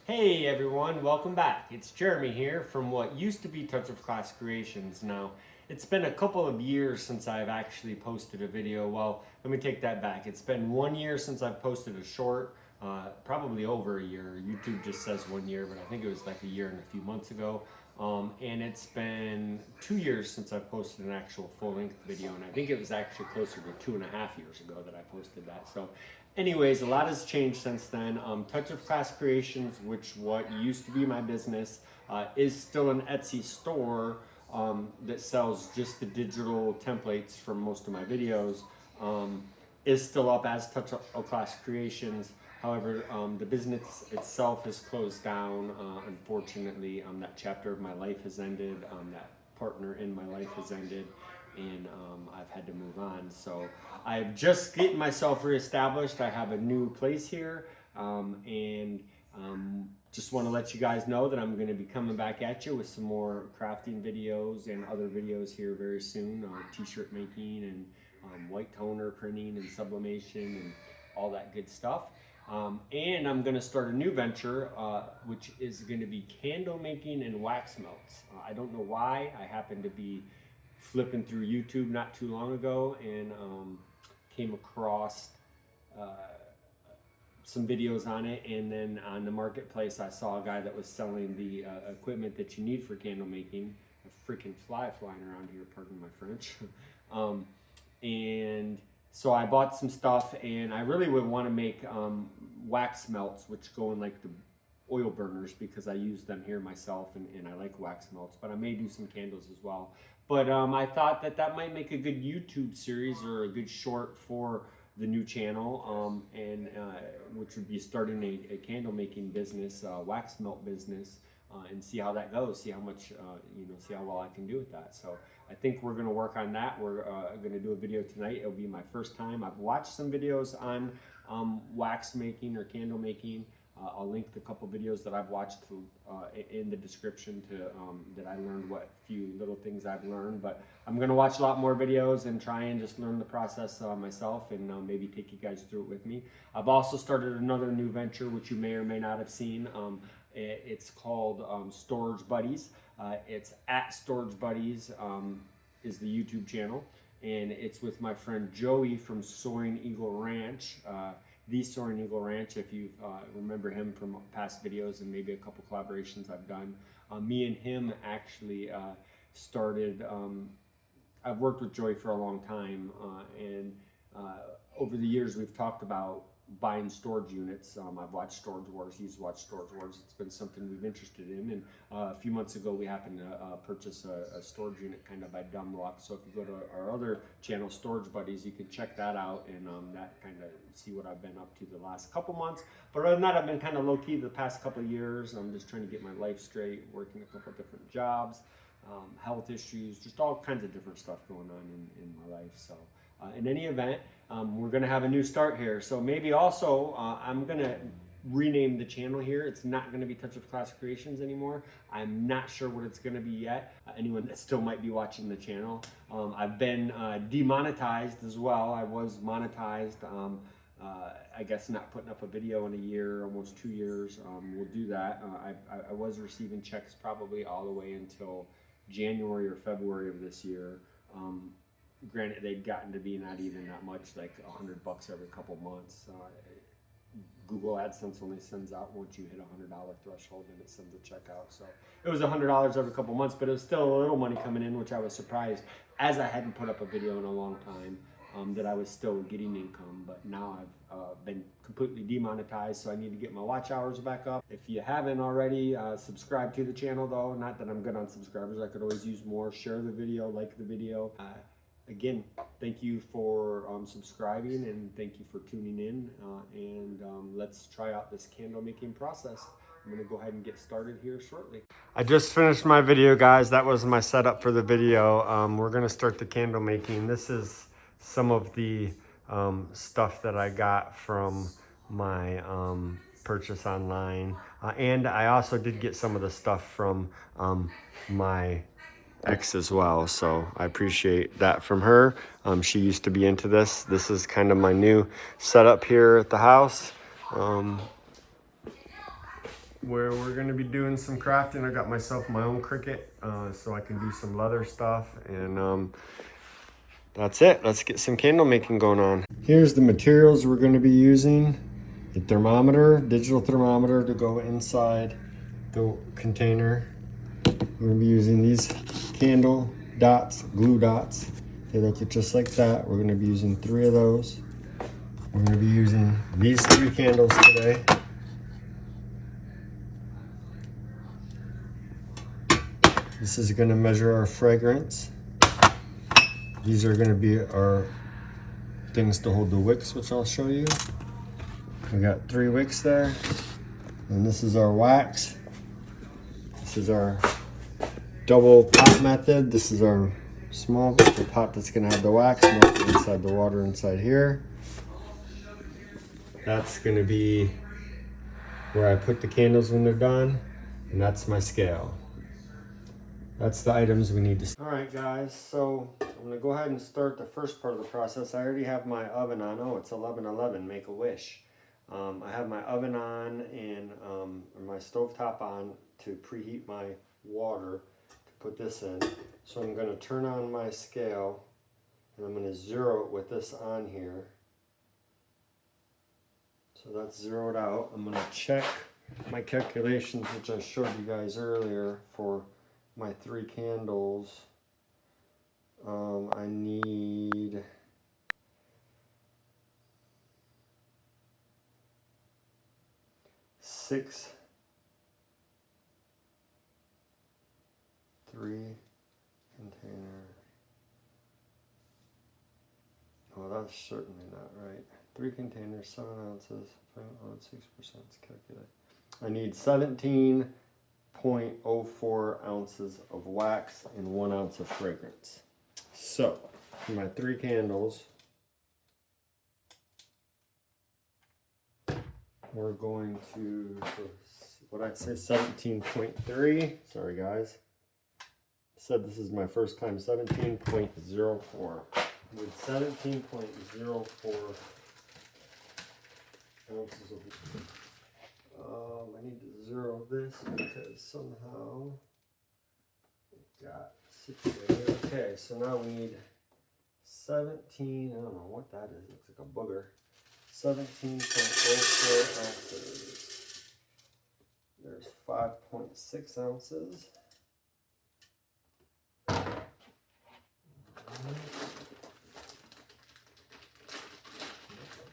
Hey everyone, welcome back. It's Jeremy here from what used to be Touch of Class Creations. Now, it's been a couple of years since I've actually posted a video. Well, let me take that back. It's been 1 year since I've posted a short, probably over a year. YouTube just says 1 year, but I think it was like a year and a few months ago. And it's been 2 years since I've posted an actual full-length video, and I think it was actually closer to 2.5 years ago that I posted that. So anyways, a lot has changed since then. Touch of Class Creations, which what used to be my business, is still an Etsy store that sells just the digital templates from most of my videos. Is still up as Touch of Class Creations. However, the business itself has closed down. Unfortunately, that chapter of my life has ended. That partner in my life has ended, and I've had to move on. So I've just getting myself reestablished. I have a new place here, and just want to let you guys know that I'm going to be coming back at you with some more crafting videos and other videos here very soon. T-shirt making and white toner printing and sublimation and all that good stuff. And I'm going to start a new venture, which is going to be candle making and wax melts. I don't know why. I happened to be flipping through YouTube not too long ago and came across some videos on it, and then on the marketplace I saw a guy that was selling the equipment that you need for candle making. A freaking fly flying around here, pardon my French. And so I bought some stuff, and I really would want to make wax melts, which go in like the oil burners, because I use them here myself, and I like wax melts, but I may do some candles as well. But I thought that might make a good YouTube series or a good short for the new channel, and which would be starting a candle making business, wax melt business, and see how that goes, see how much, see how well I can do with that. So I think we're going to work on that. We're going to do a video tonight. It'll be my first time. I've watched some videos on wax making or candle making. I'll link the couple videos that I've watched in the description to that I learned what few little things I've learned. But I'm going to watch a lot more videos and try and just learn the process myself, and maybe take you guys through it with me. I've also started another new venture, which you may or may not have seen. It's called Storage Buddies. It's at Storage Buddies is the YouTube channel, and it's with my friend Joey from Soaring Eagle Ranch. The Soaring Eagle Ranch, if you remember him from past videos and maybe a couple collaborations I've done. Me and him actually started, I've worked with Joey for a long time, and over the years we've talked about buying storage units. I've watched Storage Wars, he's watched Storage Wars. It's been something we've interested in, and a few months ago we happened to purchase a storage unit kind of by dumb luck. So if you go to our other channel, Storage Buddies, you can check that out, and that kind of see what I've been up to the last couple months. But other than that, I've been kind of low-key the past couple of years. I'm just trying to get my life straight, working a couple of different jobs, health issues, just all kinds of different stuff going on in my life. So in any event, we're going to have a new start here. So maybe also I'm going to rename the channel here. It's not going to be Touch of Class Creations anymore. I'm not sure what it's going to be yet. Anyone that still might be watching the channel. I've been demonetized as well. I was monetized. I guess not putting up a video in a year, almost 2 years. We'll do that. I was receiving checks probably all the way until January or February of this year. Granted, they'd gotten to be not even that much, like $100 every couple months. Google AdSense only sends out once you hit $100 threshold, and it sends a check out. So it was $100 every couple months, but it was still a little money coming in, which I was surprised, as I hadn't put up a video in a long time, that I was still getting income. But now I've been completely demonetized, so I need to get my watch hours back up. If you haven't already, subscribe to the channel though. Not that I'm good on subscribers. I could always use more. Share the video, like the video. Again, thank you for subscribing, and thank you for tuning in, and let's try out this candle making process. I'm going to go ahead and get started here shortly. I just finished my video, guys. That was my setup for the video. We're going to start the candle making. This is some of the stuff that I got from my purchase online, and I also did get some of the stuff from my ex as well, so I appreciate that from her. She used to be into this. This is kind of my new setup here at the house. where we're gonna be doing some crafting. I got myself my own Cricut, so I can do some leather stuff, and that's it. Let's get some candle making going on. Here's the materials we're gonna be using. The thermometer, digital thermometer to go inside the container. We're gonna be using these candle dots, glue dots. They look just like that. We're gonna be using 3 of those. We're gonna be using these 3 candles today. This is gonna measure our fragrance. These are gonna be our things to hold the wicks, which I'll show you. We got 3 wicks there. And this is our wax. This is our double pot method. This is our small the pot that's gonna have the wax melted inside the water inside here. That's gonna be where I put the candles when they're done, and that's my scale. That's the items we need to. All right, guys, so I'm gonna go ahead and start the first part of the process. I already have my oven on. Oh, it's 11:11, make a wish. I have my oven on and my stovetop on to preheat my water to put this in. So I'm gonna turn on my scale and I'm gonna zero it with this on here. So that's zeroed out. I'm gonna check my calculations, which I showed you guys earlier for my 3 candles. I need 6 3 container. Oh, that's certainly not right. 3 containers, 7 ounces, 6% calculate. I need 17.04 ounces of wax and 1 ounce of fragrance. So, for my 3 candles, we're going to, what I'd say 17.3. Sorry guys. I said this is my first time, 17.04. With 17.04 ounces of I need to zero this because somehow it got situated. Okay, so now we need 17, I don't know what that is, it looks like a booger. 17.04 ounces. There's 5.6 ounces.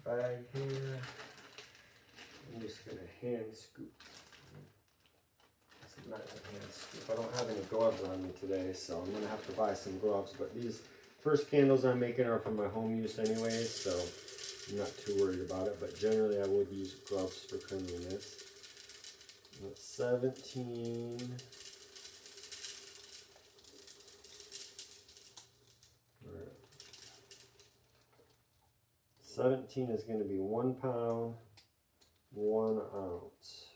Bag here. I'm just gonna hand scoop. This is not a hand scoop. I don't have any gloves on me today, so I'm gonna have to buy some gloves. But these first candles I'm making are for my home use anyways, so I'm not too worried about it. But generally, I would use gloves for cleanliness. 17. 17 is going to be 1 pound, 1 ounce.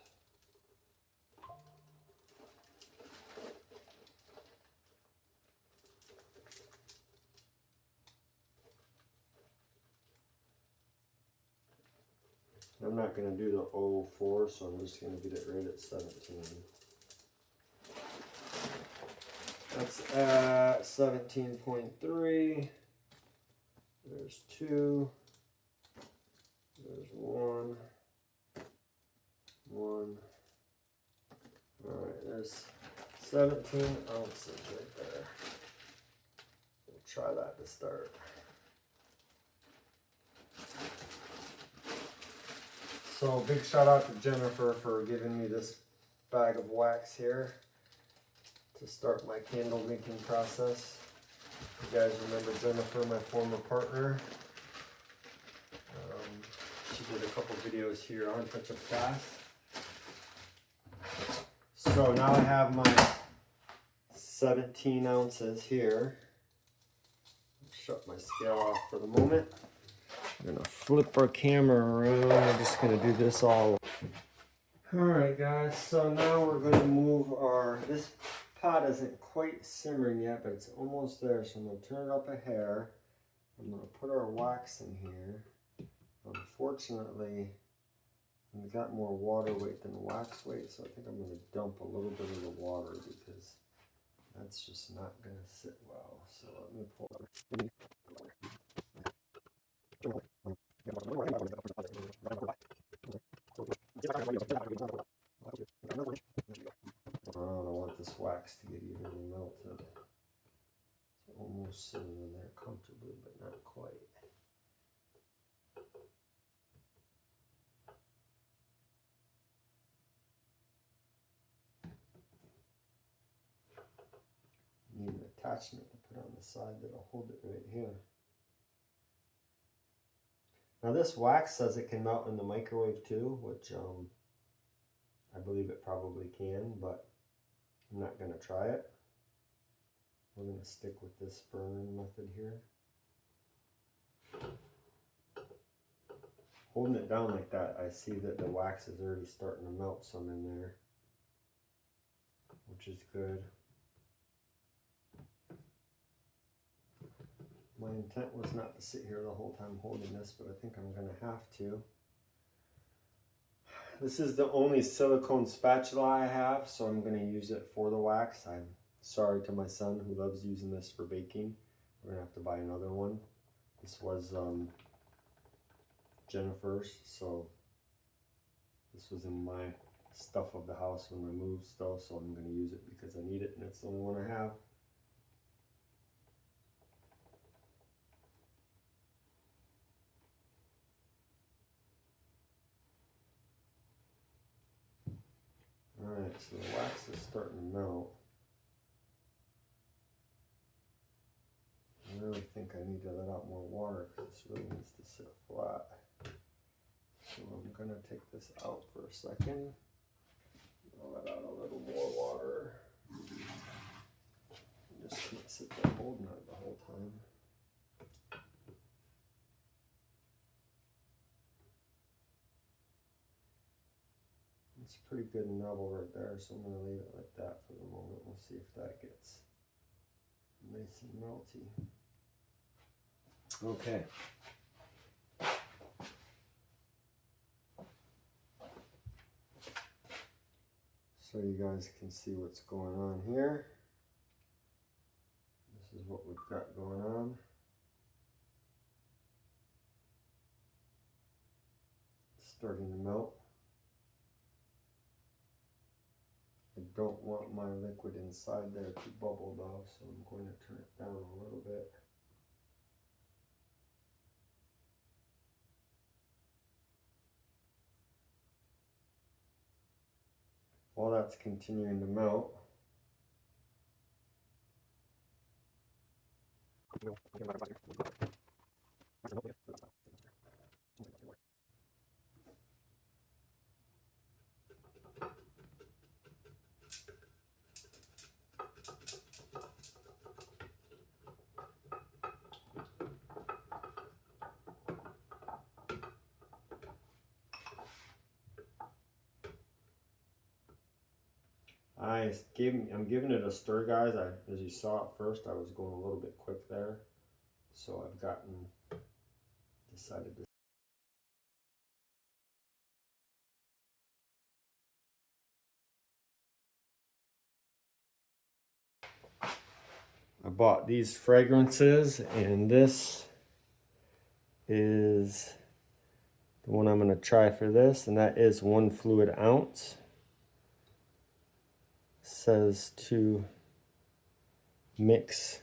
I'm not going to do the 04, so I'm just going to get it right at 17. That's at 17.3. There's 2. There's 1. Alright, there's 17 ounces right there. We'll try that to start. So big shout out to Jennifer for giving me this bag of wax here to start my candle making process. You guys remember Jennifer, my former partner? She did a couple videos here on Touch of Class. So now I have my 17 ounces here. Shut my scale off for the moment. I'm gonna flip our camera around. I'm just gonna do this all. Alright guys, so now we're gonna move this pot isn't quite simmering yet, but it's almost there. So I'm gonna turn it up a hair. I'm gonna put our wax in here. Unfortunately, And it's got more water weight than wax weight, so I think I'm going to dump a little bit of the water because that's just not going to sit well. So let me pull it. I don't want this wax to get evenly melted. It's almost sitting in there comfortably, but not quite. Need an attachment to put on the side that'll hold it right here. Now this wax says it can melt in the microwave too, which I believe it probably can, but I'm not going to try it. We're going to stick with this burning method here. Holding it down like that, I see that the wax is already starting to melt some in there, which is good. My intent was not to sit here the whole time holding this, but I think I'm going to have to. This is the only silicone spatula I have, so I'm going to use it for the wax. I'm sorry to my son who loves using this for baking. We're going to have to buy another one. This was Jennifer's, so this was in my stuff of the house when I moved still, so I'm going to use it because I need it and it's the only one I have. Alright, so the wax is starting to melt. I really think I need to let out more water because this really needs to sit flat. So I'm going to take this out for a second. I'll let out a little more water. I just can't sit there holding it the whole time. It's a pretty good nubble right there, so I'm going to leave it like that for the moment. We'll see if that gets nice and melty. Okay. So you guys can see what's going on here. This is what we've got going on. It's starting to melt. I don't want my liquid inside there to bubble though, so I'm going to turn it down a little bit. While that's continuing to melt, I'm giving it a stir, guys. As you saw at first, I was going a little bit quick there, so I've decided to. I bought these fragrances, and this is the one I'm going to try for this, and that is 1 fluid ounce. Says to mix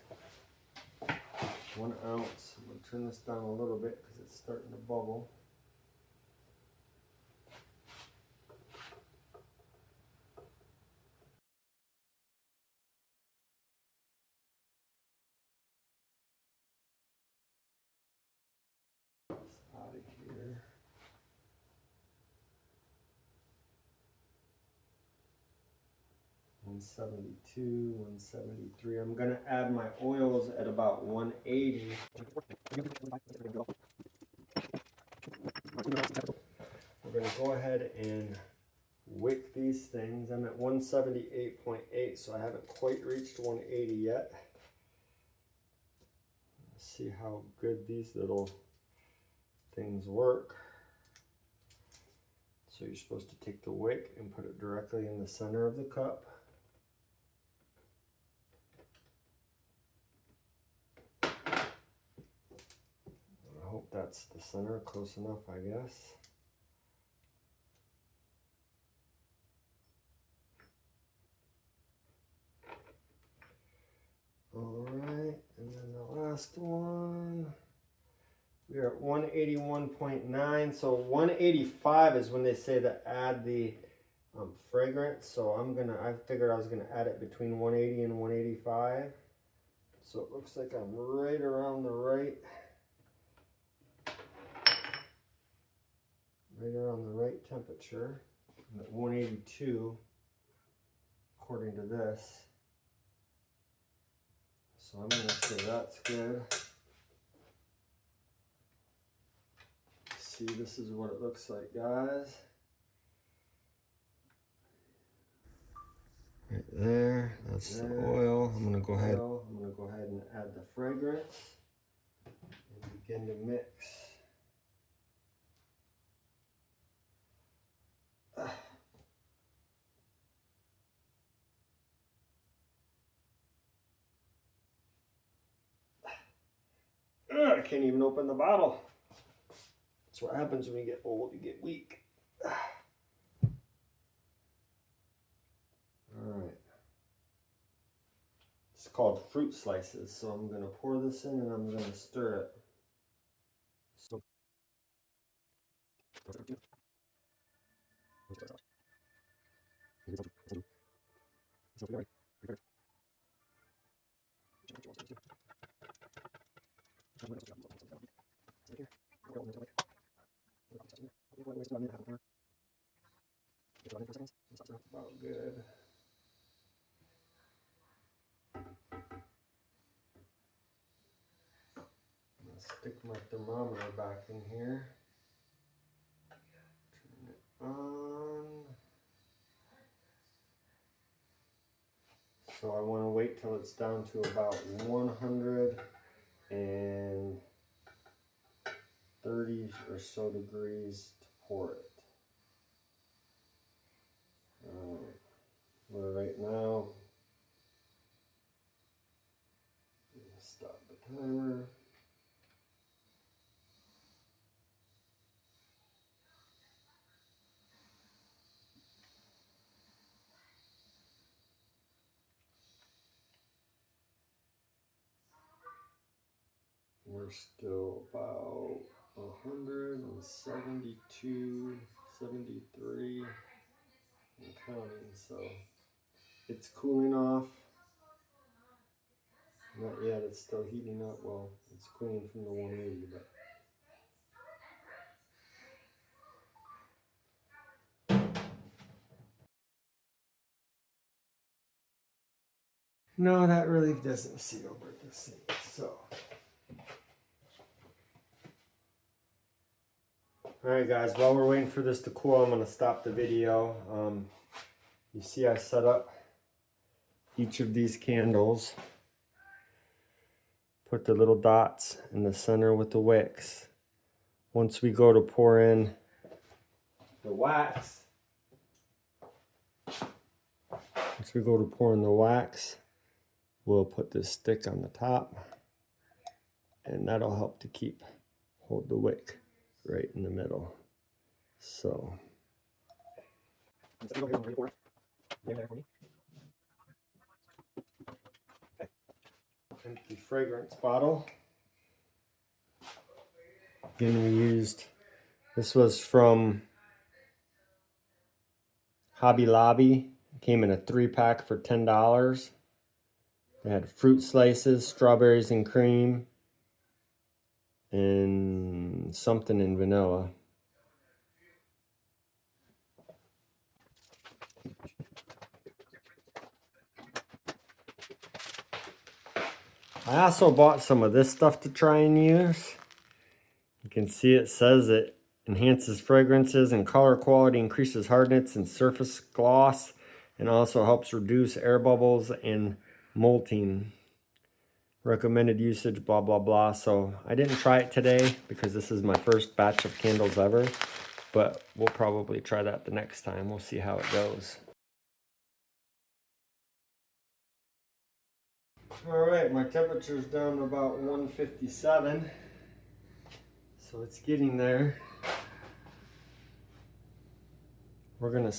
1 ounce. I'm going to turn this down a little bit because it's starting to bubble. Out of here. $172, $173. I'm gonna add my oils at about $180. We're gonna go ahead and wick these things. I'm at 178.8, so I haven't quite reached 180 yet. Let's see how good these little things work. So you're supposed to take the wick and put it directly in the center of the cup. I hope that's the center, close enough, I guess. All right, and then the last one. We are at 181.9, so 185 is when they say to add the fragrance. So I figured I was gonna add it between 180 and 185. So it looks like I'm right around the right temperature. I'm at 182 according to this. So I'm gonna say that's good. See, this is what it looks like, guys. Right there, that's the oil. I'm gonna go ahead and add the fragrance and begin to mix. I can't even open the bottle. That's what happens when you get old, you get weak. Alright. It's called fruit slices, so I'm going to pour this in and I'm going to stir it. So about good. I'm going to stick my thermometer back in here. Turn it on. So I want to wait till it's down to about 130 or so degrees to pour it. We're right now. Stop the timer. We're still about 172, 73 and counting, so it's cooling off. Not yet, it's still heating up. Well, it's cooling from the 180, but no, that really doesn't seal over the same. So, all right, guys. While we're waiting for this to cool, I'm gonna stop the video. You see, I set up each of these candles. Put the little dots in the center with the wicks. Once we go to pour in the wax, we'll put this stick on the top, and that'll help to hold the wick right in the middle. So, empty fragrance bottle. Again, this was from Hobby Lobby. It came in a 3-pack for $10. They had fruit slices, strawberries and cream, and something in vanilla. I also bought some of this stuff to try and use. You can see it says it enhances fragrances and color quality, increases hardness and surface gloss, and also helps reduce air bubbles and molting. Recommended usage, blah, blah, blah. So I didn't try it today because this is my first batch of candles ever. but we'll probably try that the next time. We'll see how it goes. All right, my temperature's down to about 157, so it's getting there. I'm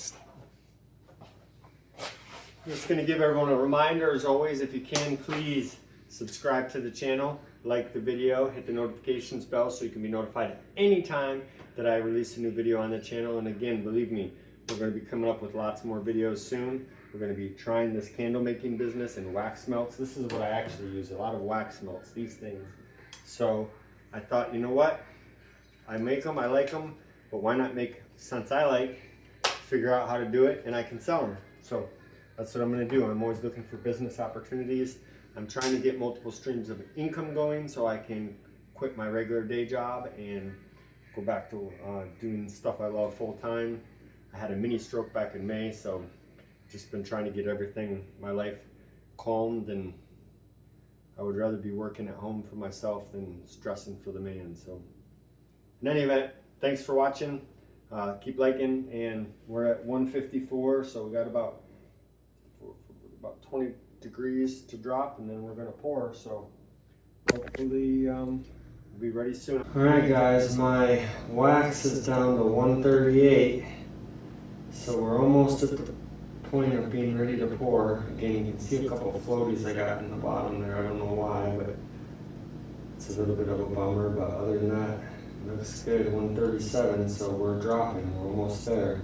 just gonna give everyone a reminder, as always, if you can, please subscribe to the channel, like the video, hit the notifications bell so you can be notified anytime that I release a new video on the channel. And again, believe me, we're gonna be coming up with lots more videos soon. We're going to be trying this candle making business and wax melts. This is what I actually use, a lot of wax melts, these things. So I thought, you know what? I make them, I like them, but why not make scents I like, figure out how to do it, and I can sell them. So that's what I'm going to do. I'm always looking for business opportunities. I'm trying to get multiple streams of income going so I can quit my regular day job and go back to doing stuff I love full time. I had a mini stroke back in May, so just been trying to get everything, my life calmed, and I would rather be working at home for myself than stressing for the man. So in any event, thanks for watching. Keep liking, and we're at 154, so we got about 20 degrees to drop, and then we're gonna pour, so hopefully we'll be ready soon. All right guys, my wax is down to 138, so we're almost at the point of being ready to pour. Again, you can see a couple of floaties I got in the bottom there. I don't know why, but it's a little bit of a bummer, but other than that, it looks good. 137, so we're dropping. We're almost there.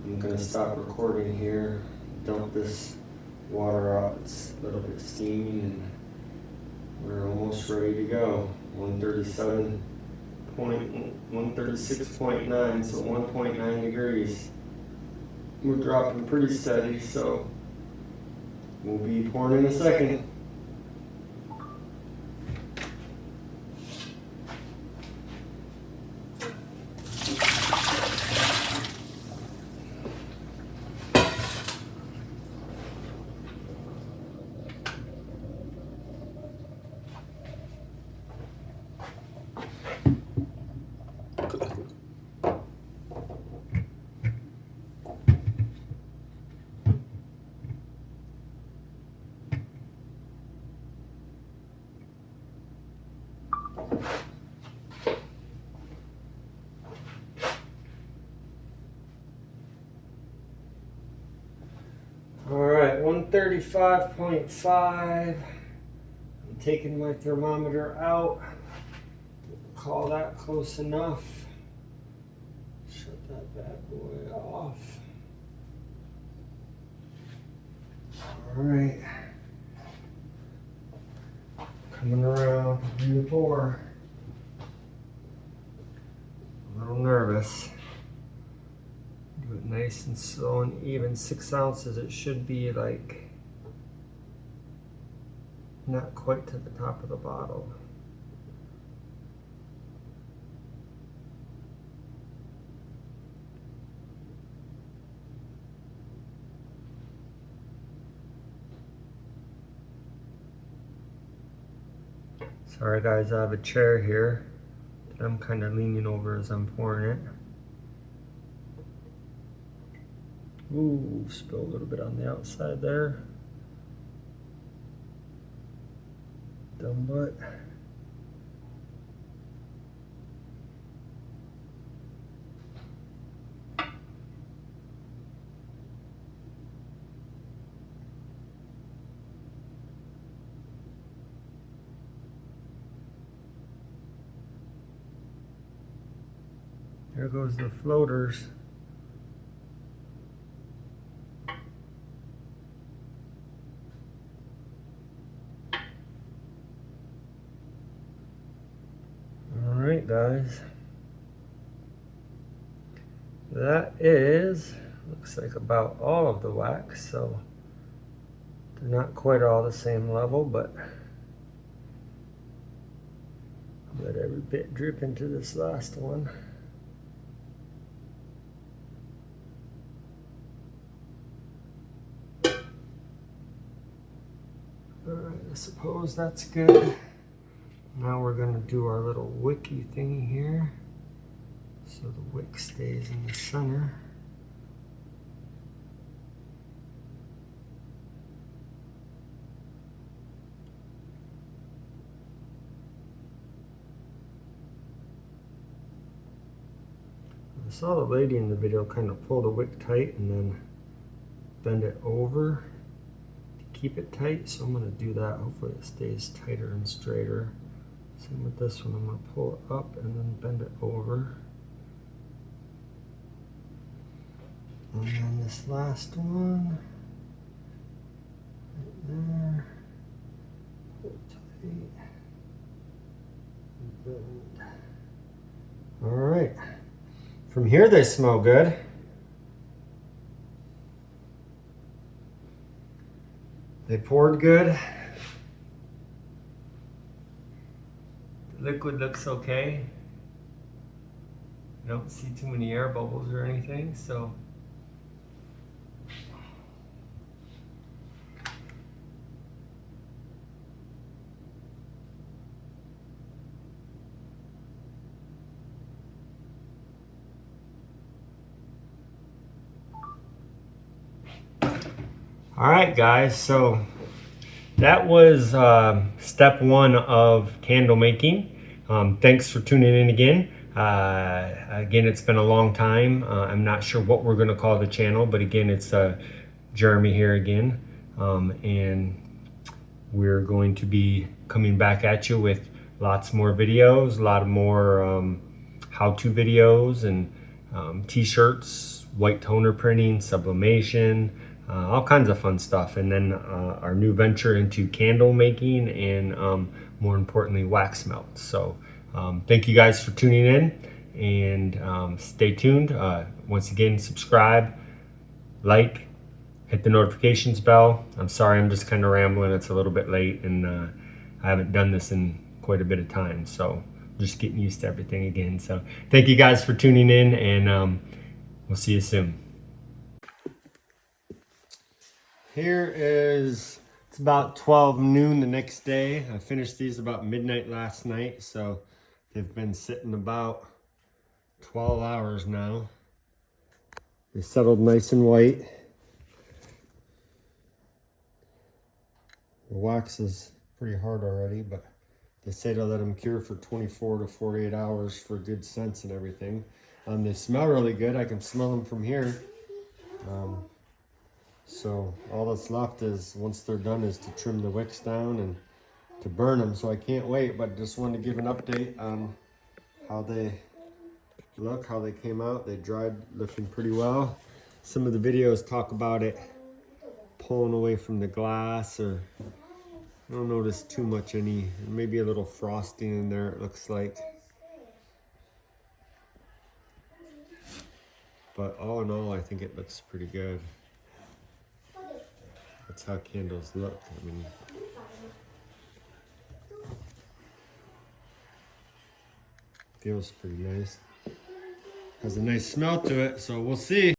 I'm gonna stop recording here, dump this water out. It's a little bit steamy, and we're almost ready to go. 136.9, so 1.9 degrees. We're dropping pretty steady, so we'll be pouring in a second. All right, 135.5. I'm taking my thermometer out. Call that close enough. Shut that bad boy off. All right. Coming around, do the pour. A little nervous. Do it nice and slow and even. 6 ounces, it should be like not quite to the top of the bottle. Sorry guys, I have a chair here that I'm kind of leaning over as I'm pouring it. Ooh, spill a little bit on the outside there. Dumb butt. There goes the floaters. Alright guys, that is, looks like about all of the wax, so they're not quite all the same level, but let every bit drip into this last one. Alright, I suppose that's good. Now we're going to do our little wiki thingy here. so the wick stays in the center. I saw the lady in the video kind of pull the wick tight and then bend it over to keep it tight, so I'm going to do that. Hopefully it stays tighter and straighter. Same with this one, I'm going to pull it up and then bend it over. And then this last one, right there, pull it tight, and bend. All right, from here they smell good. They poured good. The liquid looks okay. I don't see too many air bubbles or anything, so. All right, guys, so that was step one of candle making. Thanks for tuning in again. Again, it's been a long time. I'm not sure what we're going to call the channel, but again, it's Jeremy here again. And we're going to be coming back at you with lots more videos, a lot more how-to videos and t-shirts, white toner printing, sublimation, all kinds of fun stuff. And then our new venture into candle making and more importantly, wax melts. So thank you guys for tuning in, and stay tuned. Once again, subscribe, like, hit the notifications bell. I'm sorry, I'm just kind of rambling. It's a little bit late, and I haven't done this in quite a bit of time. So just getting used to everything again. So thank you guys for tuning in, and we'll see you soon. Here is, it's about 12 noon the next day. I finished these about midnight last night, so they've been sitting about 12 hours now. They settled nice and white. The wax is pretty hard already, but they say to let them cure for 24 to 48 hours for good scents and everything. They smell really good. I can smell them from here. So all that's left is, once they're done, is to trim the wicks down and to burn them. So I can't wait, but just wanted to give an update on how they look, how they came out. They dried looking pretty well. Some of the videos talk about it pulling away from the glass, or I don't notice too much maybe a little frosting in there, it looks like. But all in all, I think it looks pretty good. That's how candles look. I mean, feels pretty nice. Has a nice smell to it, so we'll see.